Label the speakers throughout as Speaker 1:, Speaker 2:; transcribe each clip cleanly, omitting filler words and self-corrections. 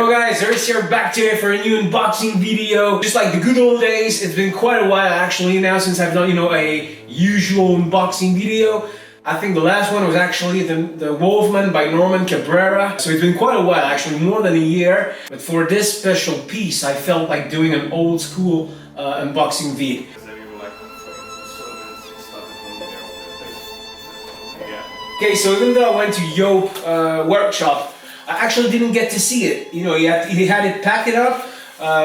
Speaker 1: Yo guys, Toro'S here, back today for a new unboxing video. Just like the good old days, it's been quite a while actually now since I've done, a usual unboxing video. I think the last one was actually the Wolfman by Norman Cabrera. So it's been quite a while, actually more than a year. But for this special piece, I felt like doing an old school unboxing video. Okay, so even though I went to Joop workshop, I actually didn't get to see it. He had it packed up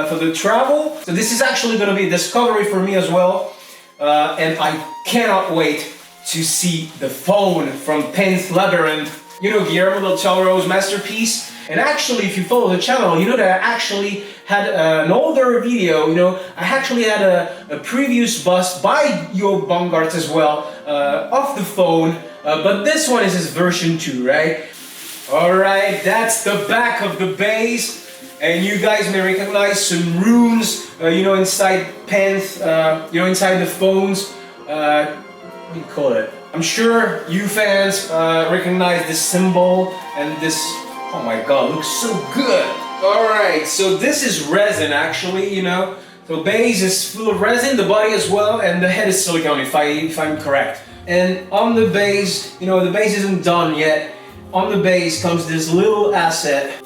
Speaker 1: for the travel. So this is actually going to be a discovery for me as well. And I cannot wait to see the phone from Pan's Labyrinth. Guillermo Del Toro's masterpiece. And actually, if you follow the channel, you know that I actually had an older video. I actually had a previous bust by Joop Bongaerts as well of the phone. But this one is his version 2, right? Alright, that's the back of the base. And you guys may recognize some runes, inside pens, inside the phones. What do you call it? I'm sure you fans recognize this symbol and this. Oh my god, looks so good! Alright, so this is resin actually, So base is full of resin, the body as well, and the head is silicone if I'm correct. And on the base, the base isn't done yet. On the base comes this little asset.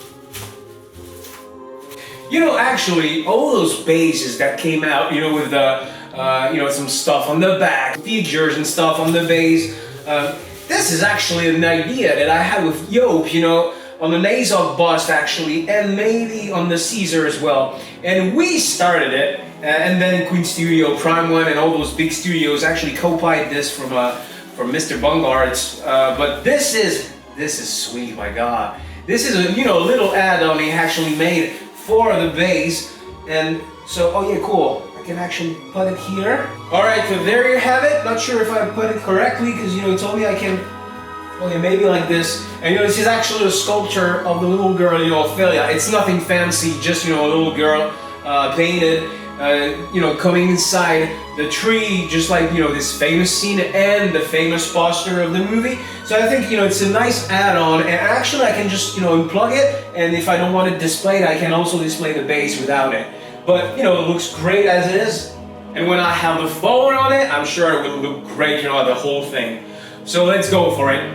Speaker 1: Actually, all those bases that came out, with the, some stuff on the back, figures and stuff on the base. This is actually an idea that I had with Joop, on the Nazog bust actually, and maybe on the Caesar as well. And we started it, and then Queen Studio, Prime One, and all those big studios actually copied this from Mr. Bongaerts. But this is sweet, my god. This is a little add-on he actually made for the base. And so, oh yeah, cool. I can actually put it here. Alright, so there you have it. Not sure if I put it correctly, because he told me I can, okay, maybe like this. And this is actually a sculpture of the little girl, Ophelia. It's nothing fancy, just a little girl painted, coming inside the tree, just like, this famous scene and the famous poster of the movie. So I think, it's a nice add-on, and actually I can just, unplug it, and if I don't want it displayed, I can also display the base without it. But, it looks great as it is, and when I have the phone on it, I'm sure it will look great, the whole thing. So let's go for it.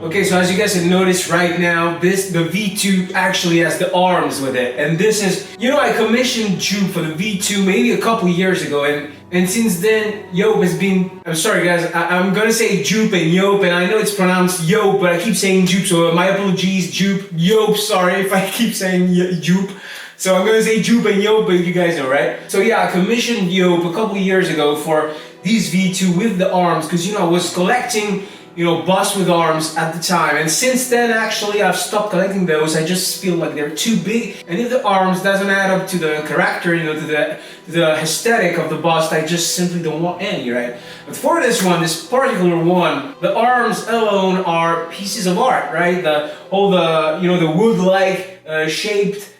Speaker 1: Okay, so as you guys have noticed right now, the V2 actually has the arms with it. And this is, I commissioned Joop for the V2 maybe a couple years ago, and since then, Joop has been, I'm sorry guys, I'm gonna say Joop and Joop, and I know it's pronounced Joop, but I keep saying Joop, so my apologies, Joop, sorry if I keep saying Joop. So I'm gonna say Joop and Joop, but you guys know, right? So yeah, I commissioned Joop a couple years ago for these V2 with the arms, because I was collecting busts with arms at the time, and since then actually I've stopped collecting those. I just feel like they're too big, and if the arms doesn't add up to the character, to the aesthetic of the bust, I just simply don't want any, right? But for this one, this particular one, the arms alone are pieces of art, right? All the wood-like shaped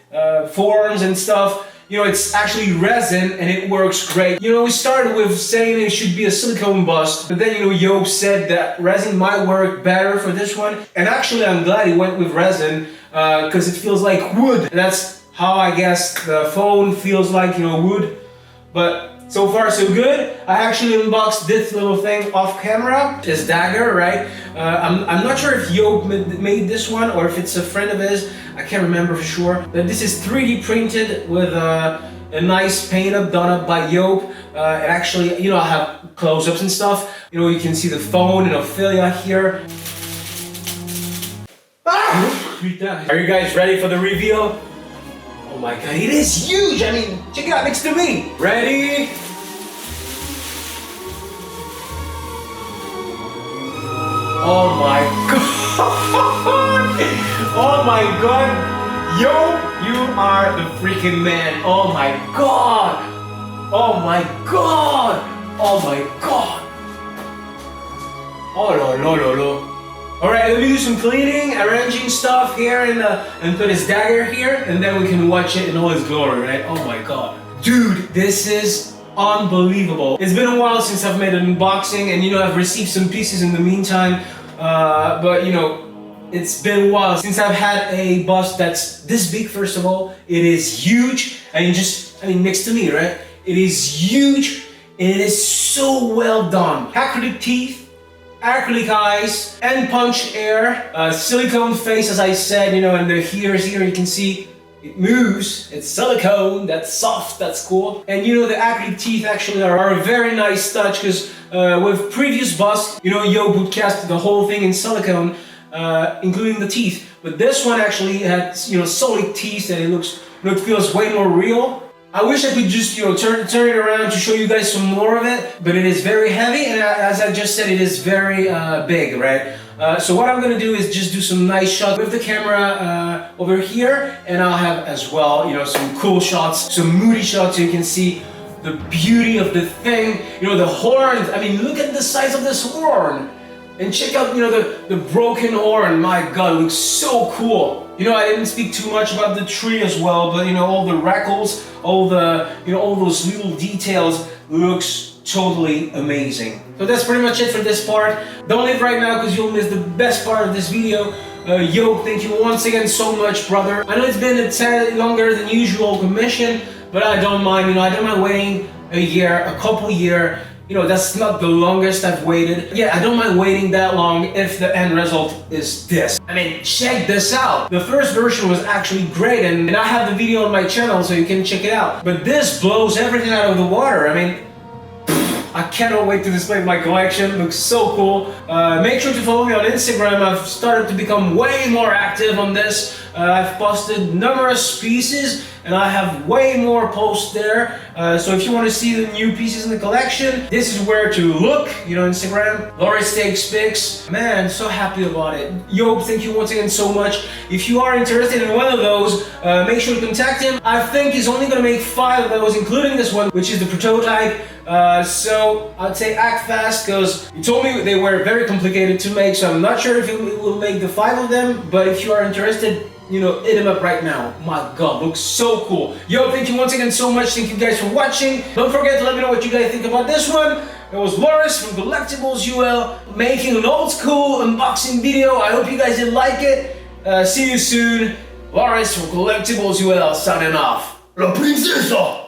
Speaker 1: forms and stuff. It's actually resin and it works great. We started with saying it should be a silicone bust, but then Joop said that resin might work better for this one. And actually I'm glad he went with resin because it feels like wood. And that's how I guess the phone feels like, wood. But so far so good. I actually unboxed this little thing off camera. This dagger, right? I'm not sure if Joop made this one or if it's a friend of his. I can't remember for sure. But this is 3D printed with a nice paint-up done up by Joop. And actually, I have close-ups and stuff. You can see the phone and Ophelia here. Ah! Are you guys ready for the reveal? Oh my god, it is huge! I mean, check it out next to me! Ready? Oh my god! Oh my god! Yo, you are the freaking man! Oh my god! Oh my god! Oh my god! Oh no no no no! Alright, let me do some cleaning, arranging stuff here and put his dagger here, and then we can watch it in all its glory, right? Oh my god. Dude, this is unbelievable. It's been a while since I've made an unboxing, and you know, I've received some pieces in the meantime, but you know, it's been a while since I've had a bust that's this big. First of all, it is huge. I mean, next to me, right? It is huge, and it is so well done. Acrylic teeth, acrylic eyes, and punched air. Silicone face, as I said, you know, and the here you can see it moves. It's silicone, that's soft, that's cool. And you know, the acrylic teeth actually are a very nice touch, because with previous busts, you know, Joop would cast the whole thing in silicone, including the teeth. But this one actually had, you know, solid teeth, and it feels way more real. I wish I could just, you know, turn it around to show you guys some more of it, but it is very heavy, and as I just said, it is very big, right? So what I'm gonna do is just do some nice shots with the camera over here, and I'll have as well, you know, some cool shots, some moody shots, so you can see the beauty of the thing. You know, the horns. I mean, look at the size of this horn, and check out, you know, the broken horn. My God, it looks so cool. You know, I didn't speak too much about the tree as well, but you know, all the rackles, all the, you know, all those little details looks totally amazing. So that's pretty much it for this part. Don't leave right now, because you'll miss the best part of this video. Joop, thank you once again so much, brother. I know it's been a tad longer than usual commission, but I don't mind. You know, I don't mind waiting a year, a couple year. You know, that's not the longest I've waited. Yeah, I don't mind waiting that long if the end result is this. I mean, check this out. The first version was actually great, and I have the video on my channel, so you can check it out. But this blows everything out of the water. I mean, I cannot wait to display my collection. It looks so cool. Make sure to follow me on Instagram. I've started to become way more active on this. I've posted numerous pieces, and I have way more posts there. So if you want to see the new pieces in the collection, this is where to look. You know, Instagram. Loris takes pics. Man, so happy about it. Joop, thank you once again so much. If you are interested in one of those, make sure to contact him. I think he's only going to make 5 of those, including this one, which is the prototype. So I'd say act fast, because he told me they were very complicated to make, so I'm not sure if he will make the 5 of them, but if you are interested, you know, hit him up right now. My God, looks so cool. Yo, thank you once again so much. Thank you guys for watching. Don't forget to let me know what you guys think about this one. It was Loris from Collectibles UL making an old school unboxing video. I hope you guys did like it. See you soon. Loris from Collectibles UL signing off. La princesa!